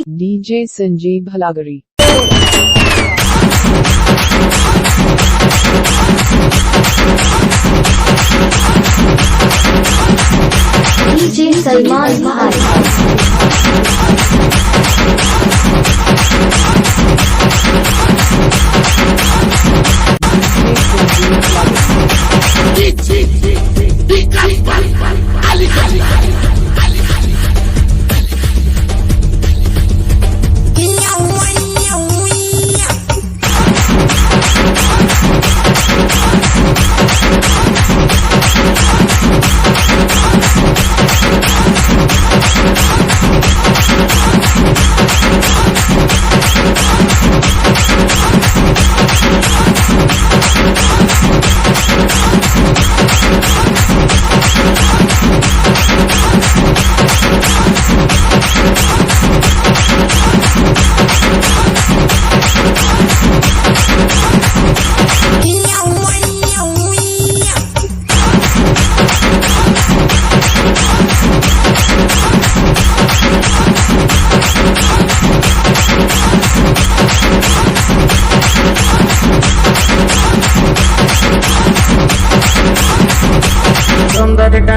DJ Sanjeev Halagari. DJ Salman Bhai.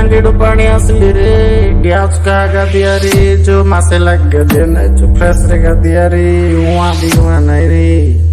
टांगीडू पानी असली रे ग्यास का दिया रे जो मासे लग गए जो फ्रेश रे दिया रे वहाँ भी वहाँ नहीं रे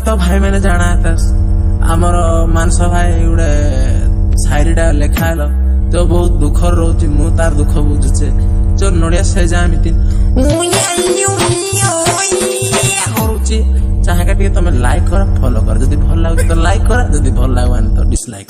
तो भाई मैंने जाना था आमर मानस भाई गोटे शायरीटा लेखाल तो बहुत दुख रोचे मु तार दुख बुझुचे जो नड़िया से जामिति करुची चाहे का तुम लाइक कर फॉलो कर जदि भल लाग तो लाइक कर जदि भल लागवानी तो डिसलाइक